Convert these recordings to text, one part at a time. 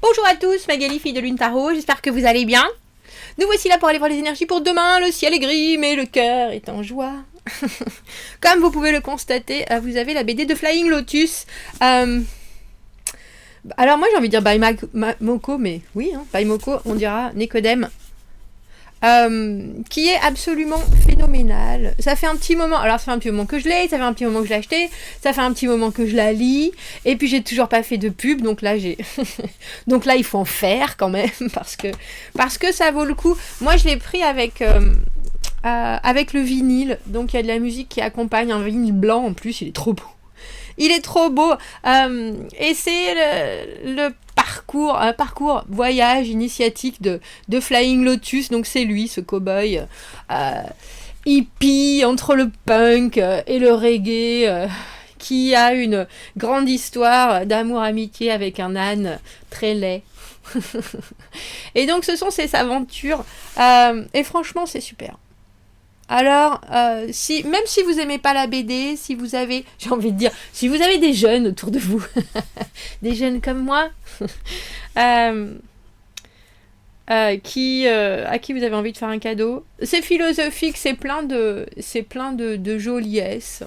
Bonjour à tous, Magali, fille de Lune Tarot, j'espère que vous allez bien. Nous voici là pour aller voir les énergies pour demain, le ciel est gris mais le cœur est en joie. Comme vous pouvez le constater, vous avez la BD de Flying Lotus. Alors moi j'ai envie de dire by Moko, mais oui, by Moko, on dira Nicodème. Qui est absolument phénoménal. Ça fait un petit moment, alors ça fait un petit moment que je l'ai, ça fait un petit moment que je l'ai acheté, ça fait un petit moment que je la lis, et puis j'ai toujours pas fait de pub, donc là donc là il faut en faire quand même, parce que ça vaut le coup. Moi je l'ai pris avec le vinyle, donc il y a de la musique qui accompagne, un vinyle blanc en plus, il est trop beau. Il est trop beau, et c'est le parcours voyage initiatique de Flying Lotus. Donc c'est lui, ce cow-boy hippie entre le punk et le reggae, qui a une grande histoire d'amour-amitié avec un âne très laid. Et donc ce sont ses aventures, et franchement c'est super. Alors, même si vous aimez pas la BD, si vous avez, j'ai envie de dire, si vous avez des jeunes autour de vous, des jeunes comme moi, à qui vous avez envie de faire un cadeau, c'est philosophique, c'est plein de joliesse,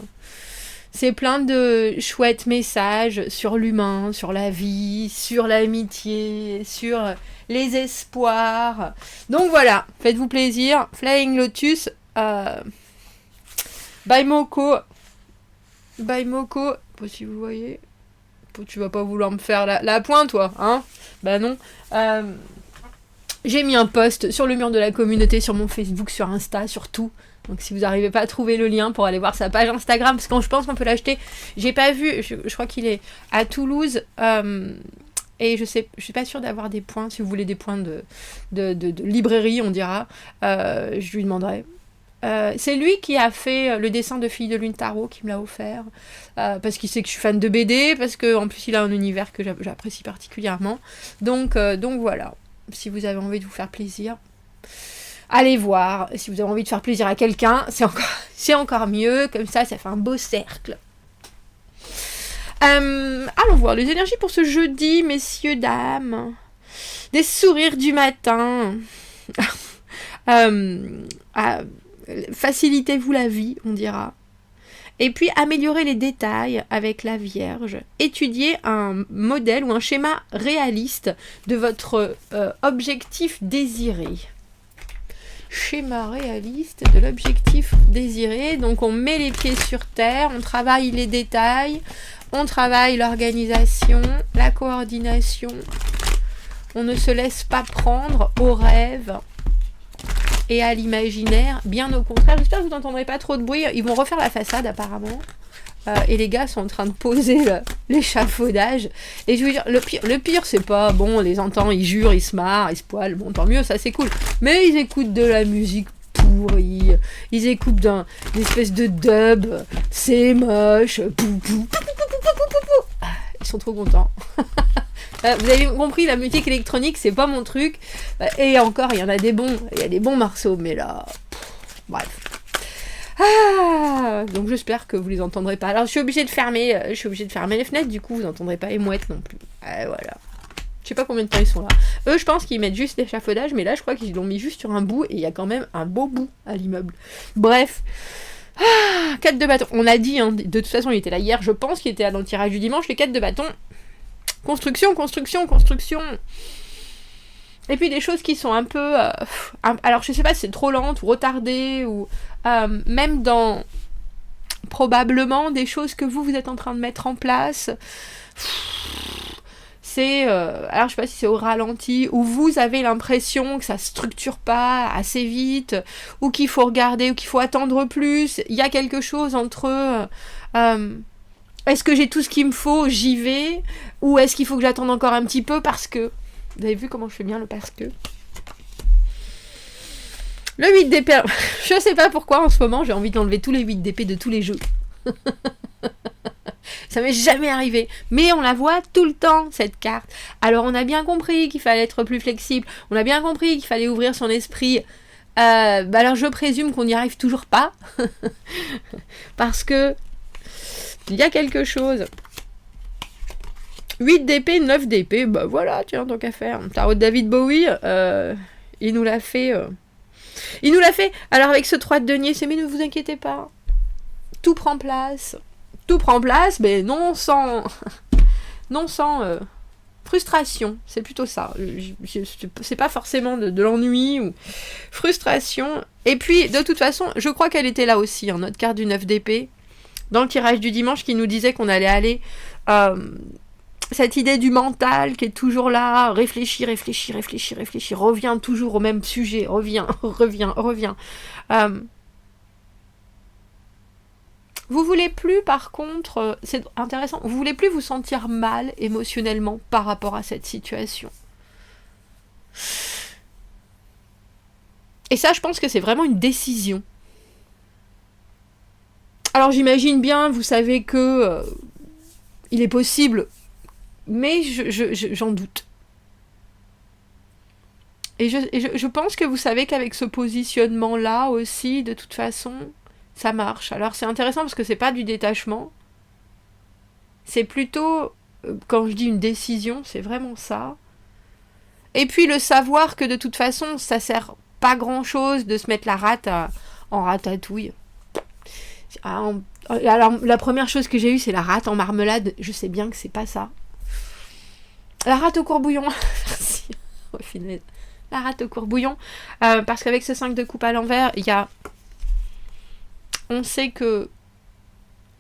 c'est plein de chouettes messages sur l'humain, sur la vie, sur l'amitié, sur les espoirs. Donc voilà, faites-vous plaisir, Flying Lotus. By Moko, si vous voyez, tu vas pas vouloir me faire la pointe, toi, hein? Bah non. J'ai mis un post sur le mur de la communauté, sur mon Facebook, sur Insta, sur tout. Donc si vous n'arrivez pas à trouver le lien pour aller voir sa page Instagram, parce que je pense qu'on peut l'acheter, j'ai pas vu, je crois qu'il est à Toulouse, et je suis pas sûre d'avoir des points. Si vous voulez des points de librairie, on dira, je lui demanderai. C'est lui qui a fait le dessin de Fille de Lune Tarot, qui me l'a offert, parce qu'il sait que je suis fan de BD, parce qu'en plus il a un univers que j'apprécie particulièrement. Donc voilà, si vous avez envie de vous faire plaisir, allez voir. Si vous avez envie de faire plaisir à quelqu'un, c'est encore mieux, comme ça fait un beau cercle. Allons voir les énergies pour ce jeudi, messieurs, dames. Des sourires du matin. Facilitez-vous la vie, on dira. Et puis améliorez les détails avec la Vierge. Étudiez un modèle ou un schéma réaliste de votre objectif désiré. Schéma réaliste de l'objectif désiré. Donc on met les pieds sur terre, on travaille les détails, on travaille l'organisation, la coordination. On ne se laisse pas prendre au rêve et à l'imaginaire, bien au contraire. J'espère que vous n'entendrez pas trop de bruit. Ils vont refaire la façade apparemment, et les gars sont en train de poser l'échafaudage. Et je veux dire, le pire c'est pas, bon, on les entend, ils jurent, ils se marrent, ils se poilent, bon tant mieux, ça c'est cool. Mais ils écoutent de la musique pourrie, ils écoutent une espèce de dub, c'est moche, ils sont trop contents. Vous avez compris, la musique électronique, c'est pas mon truc. Et encore, il y en a des bons. Il y a des bons morceaux, mais là... bref. Donc j'espère que vous les entendrez pas. Alors je suis obligée de fermer les fenêtres, du coup vous n'entendrez pas les mouettes non plus. Voilà. Je sais pas combien de temps ils sont là. Eux, je pense qu'ils mettent juste l'échafaudage, mais là, je crois qu'ils l'ont mis juste sur un bout, et il y a quand même un beau bout à l'immeuble. Bref. 4 de bâton. On a dit, hein, de toute façon, il était là hier, je pense qu'il était là dans le tirage du dimanche, les 4 de bâton. Construction. Et puis des choses qui sont un peu... alors je sais pas si c'est trop lente ou retardé, ou même dans probablement des choses que vous êtes en train de mettre en place. C'est... alors je sais pas si c'est au ralenti, ou vous avez l'impression que ça structure pas assez vite, ou qu'il faut regarder, ou qu'il faut attendre plus. Il y a quelque chose entre... est-ce que j'ai tout ce qu'il me faut, j'y vais, ou est-ce qu'il faut que j'attende encore un petit peu parce que... Vous avez vu comment je fais bien le parce que... Le 8 d'épée... Je sais pas pourquoi en ce moment j'ai envie d'enlever tous les 8 d'épée de tous les jeux. Ça m'est jamais arrivé. Mais on la voit tout le temps, cette carte. Alors on a bien compris qu'il fallait être plus flexible. On a bien compris qu'il fallait ouvrir son esprit. Alors je présume qu'on n'y arrive toujours pas. Parce que... il y a quelque chose 8 d'épée, 9 d'épée, bah voilà, tiens, tant qu'à faire. Tarot de David Bowie, il nous l'a fait. Il nous l'a fait. Alors avec ce 3 de denier, c'est mais ne vous inquiétez pas. Tout prend place. Tout prend place, mais non sans... non sans frustration. C'est plutôt ça. C'est pas forcément de l'ennui ou frustration. Et puis, de toute façon, je crois qu'elle était là aussi, hein, notre carte du 9 d'épée. Dans le tirage du dimanche qui nous disait qu'on allait aller... cette idée du mental qui est toujours là, réfléchis, revient toujours au même sujet, revient. Vous voulez plus, par contre, c'est intéressant, vous voulez plus vous sentir mal émotionnellement par rapport à cette situation. Et ça, je pense que c'est vraiment une décision. Alors j'imagine bien, vous savez que il est possible, mais j'en doute. Et je pense que vous savez qu'avec ce positionnement-là aussi, de toute façon, ça marche. Alors c'est intéressant parce que c'est pas du détachement. C'est plutôt, quand je dis une décision, c'est vraiment ça. Et puis le savoir que de toute façon, ça sert pas grand-chose de se mettre la rate en ratatouille. Alors la première chose que j'ai eue, c'est la rate en marmelade. Je sais bien que c'est pas ça. La rate au courbouillon. Merci. Au final. La rate au courbouillon. Parce qu'avec ce 5 de coupe à l'envers, il y a... On sait que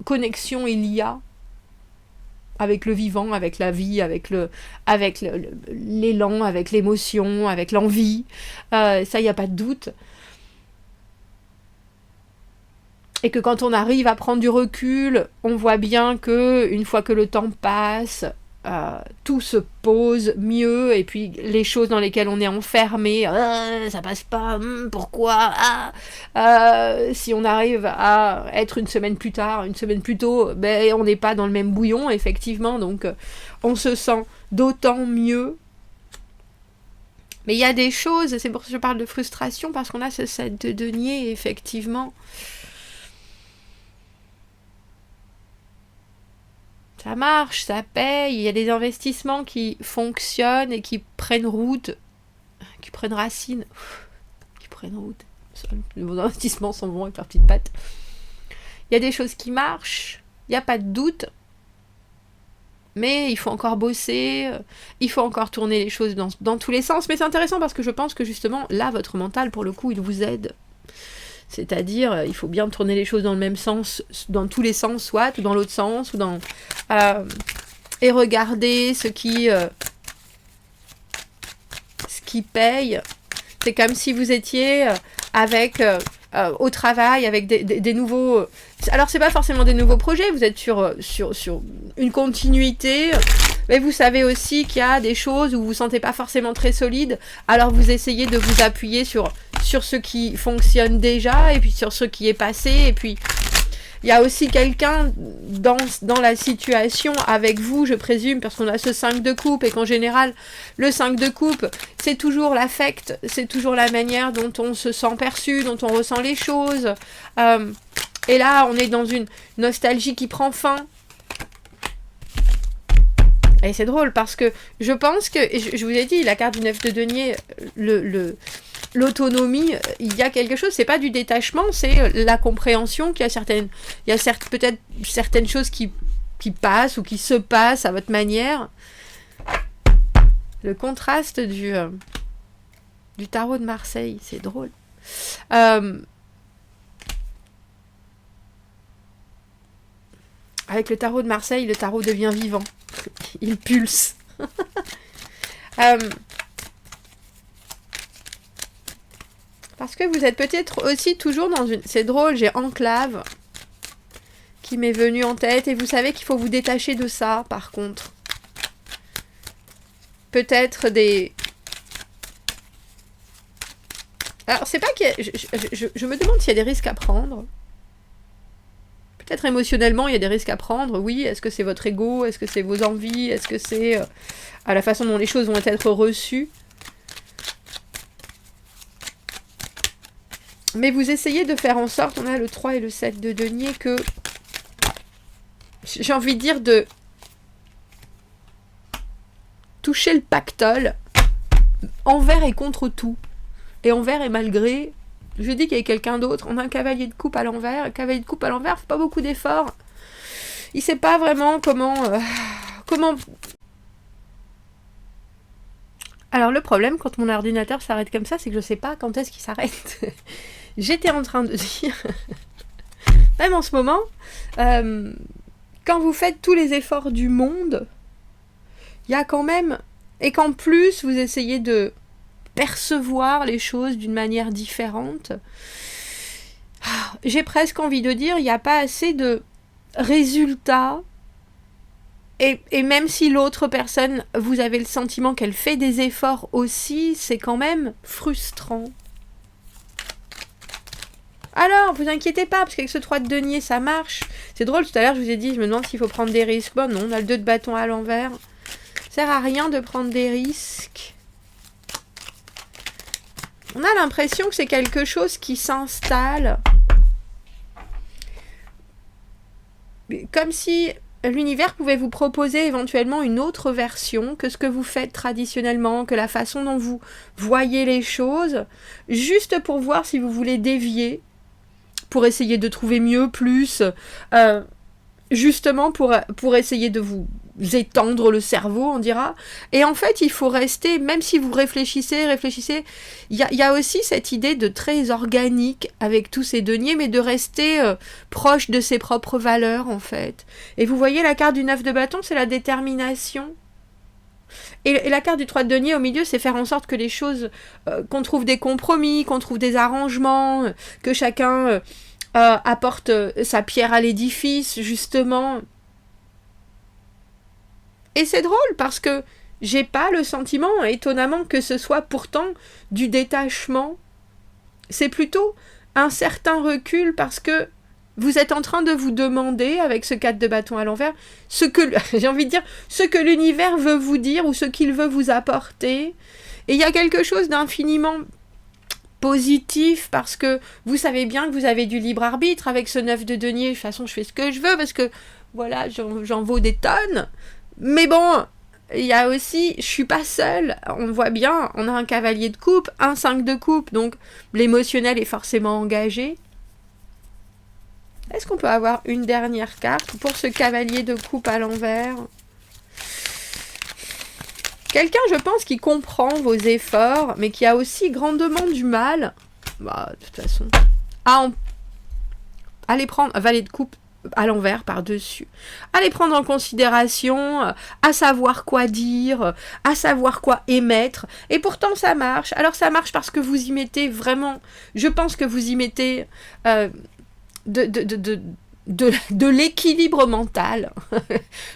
connexion il y a avec le vivant, avec la vie, avec l'élan, avec l'émotion, avec l'envie. Ça, il n'y a pas de doute. Et que quand on arrive à prendre du recul, on voit bien que une fois que le temps passe, tout se pose mieux, et puis les choses dans lesquelles on est enfermé, ça passe pas, pourquoi, si on arrive à être une semaine plus tard, une semaine plus tôt, ben on n'est pas dans le même bouillon, effectivement, donc on se sent d'autant mieux. Mais il y a des choses, c'est pour ça que je parle de frustration, parce qu'on a ce 7 de denier, effectivement. Ça marche, ça paye, il y a des investissements qui fonctionnent et qui prennent route, qui prennent racine, qui prennent route. Vos investissements s'en vont avec leurs petites pattes. Il y a des choses qui marchent, il n'y a pas de doute, mais il faut encore bosser, il faut encore tourner les choses dans tous les sens. Mais c'est intéressant parce que je pense que justement, là, votre mental, pour le coup, il vous aide. C'est-à-dire, il faut bien tourner les choses dans le même sens, dans tous les sens, soit, ou dans l'autre sens, ou dans... et regarder ce qui paye. C'est comme si vous étiez avec... au travail, avec des nouveaux... Alors, c'est pas forcément des nouveaux projets, vous êtes sur une continuité... Mais vous savez aussi qu'il y a des choses où vous ne vous sentez pas forcément très solide, alors vous essayez de vous appuyer sur ce qui fonctionne déjà, et puis sur ce qui est passé, et puis il y a aussi quelqu'un dans la situation avec vous, je présume, parce qu'on a ce 5 de coupe, et qu'en général, le 5 de coupe, c'est toujours l'affect, c'est toujours la manière dont on se sent perçu, dont on ressent les choses. Et là, on est dans une nostalgie qui prend fin. Et c'est drôle parce que je pense que, je vous ai dit, la carte du 9 de denier, l'autonomie, il y a quelque chose, c'est pas du détachement, c'est la compréhension qu'il y a peut-être certaines choses qui passent ou qui se passent à votre manière. Le contraste du tarot de Marseille, c'est drôle. Avec le tarot de Marseille, le tarot devient vivant. Il pulse. Parce que vous êtes peut-être aussi toujours dans une... C'est drôle, j'ai enclave qui m'est venue en tête. Et vous savez qu'il faut vous détacher de ça, par contre. Peut-être des... Alors, c'est pas qu'il y a... je me demande s'il y a des risques à prendre. Peut-être émotionnellement, il y a des risques à prendre, oui. Est-ce que c'est votre ego? Est-ce que c'est vos envies? Est-ce que c'est à la façon dont les choses vont être reçues? Mais vous essayez de faire en sorte, on a le 3 et le 7 de denier, que j'ai envie de dire touché le pactole envers et contre tout. Et envers et malgré, je dis qu'il y a quelqu'un d'autre, on a un cavalier de coupe à l'envers. Le cavalier de coupe à l'envers, fait pas beaucoup d'efforts. Il sait pas vraiment comment... Alors le problème, quand mon ordinateur s'arrête comme ça, c'est que je sais pas quand est-ce qu'il s'arrête. J'étais en train de dire, même en ce moment, quand vous faites tous les efforts du monde, il y a quand même... Et qu'en plus, vous essayez de percevoir les choses d'une manière différente, j'ai presque envie de dire, il n'y a pas assez de résultats. Et même si l'autre personne, vous avez le sentiment qu'elle fait des efforts aussi, c'est quand même frustrant. Alors, vous inquiétez pas, parce qu'avec ce 3 de denier, ça marche. C'est drôle, tout à l'heure, je vous ai dit, je me demande s'il faut prendre des risques. Bon, non, on a le 2 de bâton à l'envers. Ça sert à rien de prendre des risques. On a l'impression que c'est quelque chose qui s'installe. Comme si l'univers pouvait vous proposer éventuellement une autre version que ce que vous faites traditionnellement, que la façon dont vous voyez les choses, juste pour voir si vous voulez dévier, pour essayer de trouver mieux, plus, justement pour essayer de vous étendre le cerveau, on dira. Et en fait, il faut rester, même si vous réfléchissez, il y a aussi cette idée de très organique avec tous ces deniers, mais de rester proche de ses propres valeurs, en fait. Et vous voyez, la carte du 9 de bâton, c'est la détermination. Et la carte du 3 de denier au milieu, c'est faire en sorte que les choses, qu'on trouve des compromis, qu'on trouve des arrangements, que chacun apporte sa pierre à l'édifice, justement. Et c'est drôle parce que j'ai pas le sentiment, étonnamment, que ce soit pourtant du détachement. C'est plutôt un certain recul parce que vous êtes en train de vous demander, avec ce 4 de bâton à l'envers, ce que, j'ai envie de dire, ce que l'univers veut vous dire ou ce qu'il veut vous apporter. Et il y a quelque chose d'infiniment positif parce que vous savez bien que vous avez du libre arbitre avec ce 9 de denier. De toute façon, je fais ce que je veux parce que, voilà, j'en vaux des tonnes. Mais bon, il y a aussi, je suis pas seule, on voit bien, on a un cavalier de coupe, un 5 de coupe, donc l'émotionnel est forcément engagé. Est-ce qu'on peut avoir une dernière carte pour ce cavalier de coupe à l'envers ? Quelqu'un, je pense, qui comprend vos efforts, mais qui a aussi grandement du mal, de toute façon, à aller prendre un valet de coupe à l'envers, par-dessus. À les prendre en considération, à savoir quoi dire, à savoir quoi émettre. Et pourtant, ça marche. Alors, ça marche parce que vous y mettez vraiment... Je pense que vous y mettez de l'équilibre mental.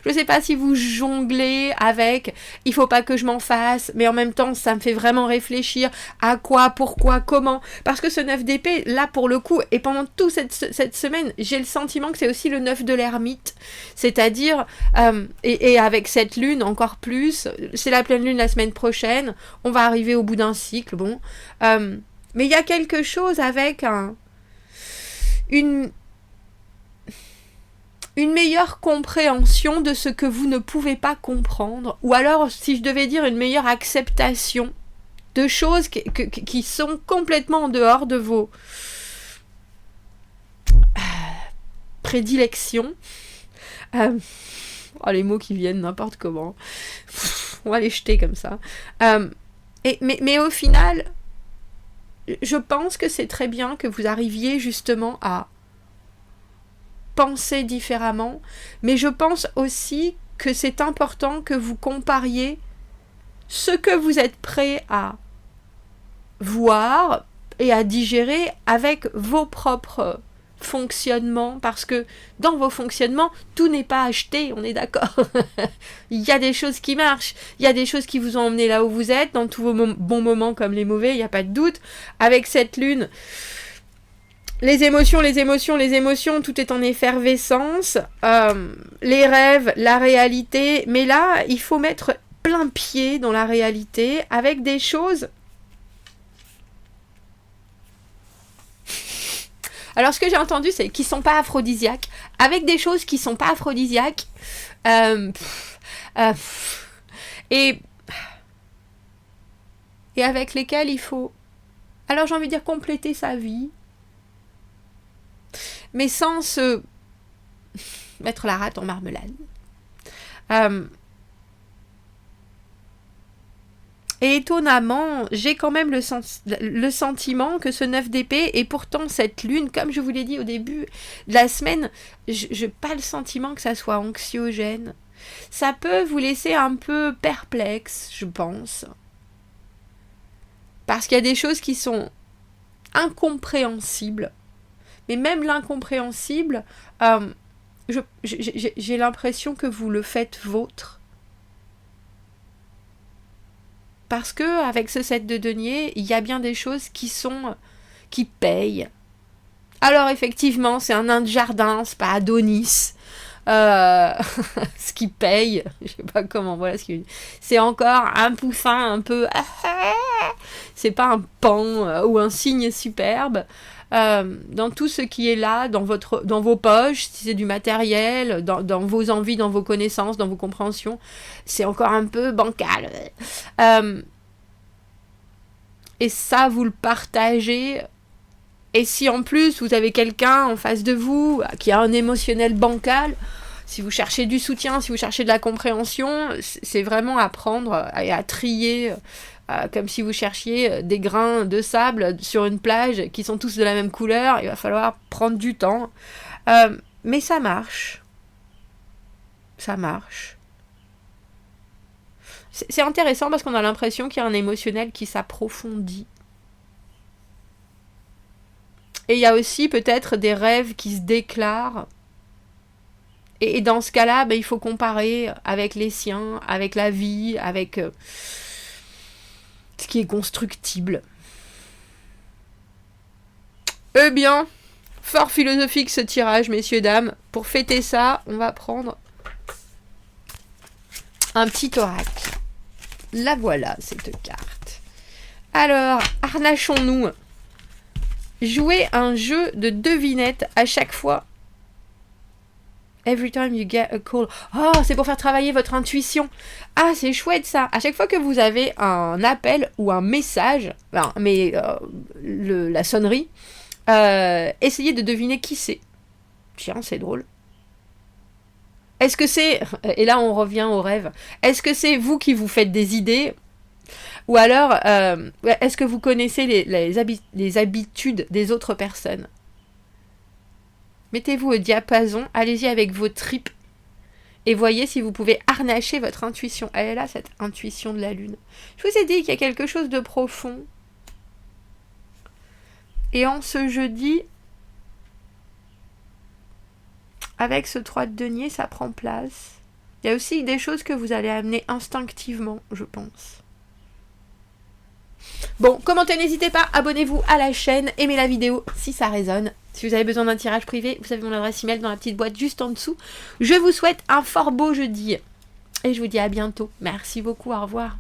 Je ne sais pas si vous jonglez avec « il faut pas que je m'en fasse », mais en même temps, ça me fait vraiment réfléchir à quoi, pourquoi, comment. Parce que ce 9 d'épée, là, pour le coup, et pendant toute cette semaine, j'ai le sentiment que c'est aussi le 9 de l'ermite. C'est-à-dire, et avec cette lune, encore plus, c'est la pleine lune la semaine prochaine, on va arriver au bout d'un cycle, bon. Mais il y a quelque chose avec une meilleure compréhension de ce que vous ne pouvez pas comprendre, ou alors, si je devais dire, une meilleure acceptation de choses qui sont complètement en dehors de vos prédilections. Les mots qui viennent n'importe comment. On va les jeter comme ça. Mais au final, je pense que c'est très bien que vous arriviez justement à penser différemment, mais je pense aussi que c'est important que vous compariez ce que vous êtes prêt à voir et à digérer avec vos propres fonctionnements, parce que dans vos fonctionnements, tout n'est pas acheté, on est d'accord. Il y a des choses qui marchent, il y a des choses qui vous ont emmené là où vous êtes, dans tous vos bons moments comme les mauvais, il n'y a pas de doute. Avec cette lune, les émotions, tout est en effervescence, les rêves, la réalité, mais là, il faut mettre plein pied dans la réalité avec des choses. Alors, ce que j'ai entendu, c'est qu'ils ne sont pas aphrodisiaques, avec des choses qui ne sont pas aphrodisiaques. Et et avec lesquels il faut, alors j'ai envie de dire, compléter sa vie, mais sans se mettre la rate en marmelade. Et étonnamment, j'ai quand même le sentiment que ce 9 d'épée, et pourtant cette lune, comme je vous l'ai dit au début de la semaine, je n'ai pas le sentiment que ça soit anxiogène. Ça peut vous laisser un peu perplexe, je pense. Parce qu'il y a des choses qui sont incompréhensibles. Mais même l'incompréhensible, j'ai l'impression que vous le faites vôtre. Parce que avec ce 7 de denier, il y a bien des choses qui payent. Alors effectivement, c'est un nain de jardin, c'est pas Adonis. Ce qui paye, je sais pas comment, voilà ce qui... C'est encore un poussin un peu... c'est pas un pan ou un cygne superbe. Dans tout ce qui est là, dans vos poches, si c'est du matériel, dans vos envies, dans vos connaissances, dans vos compréhensions, c'est encore un peu bancal. Et ça, vous le partagez. Et si en plus, vous avez quelqu'un en face de vous qui a un émotionnel bancal, si vous cherchez du soutien, si vous cherchez de la compréhension, c'est vraiment apprendre et à trier... comme si vous cherchiez des grains de sable sur une plage qui sont tous de la même couleur. Il va falloir prendre du temps. Mais ça marche. Ça marche. C'est intéressant parce qu'on a l'impression qu'il y a un émotionnel qui s'approfondit. Et il y a aussi peut-être des rêves qui se déclarent. Et dans ce cas-là, il faut comparer avec les siens, avec la vie, avec... ce qui est constructible. Eh bien, fort philosophique ce tirage, messieurs, dames. Pour fêter ça, on va prendre un petit oracle. La voilà, cette carte. Alors, harnachons-nous. Jouez un jeu de devinettes à chaque fois. Every time you get a call. Oh, c'est pour faire travailler votre intuition. Ah, c'est chouette ça. À chaque fois que vous avez un appel ou un message, la sonnerie, essayez de deviner qui c'est. Tiens, c'est drôle. Est-ce que c'est... Et là, on revient au rêve. Est-ce que c'est vous qui vous faites des idées ? Ou alors, est-ce que vous connaissez les habitudes des autres personnes ? Mettez-vous au diapason, allez-y avec vos tripes et voyez si vous pouvez harnacher votre intuition. Elle est là, cette intuition de la lune. Je vous ai dit qu'il y a quelque chose de profond. Et en ce jeudi, avec ce 3 de denier, ça prend place. Il y a aussi des choses que vous allez amener instinctivement, je pense. Bon, commentez, n'hésitez pas, abonnez-vous à la chaîne, aimez la vidéo si ça résonne. Si vous avez besoin d'un tirage privé, vous avez mon adresse email dans la petite boîte juste en dessous. Je vous souhaite un fort beau jeudi et je vous dis à bientôt. Merci beaucoup, au revoir.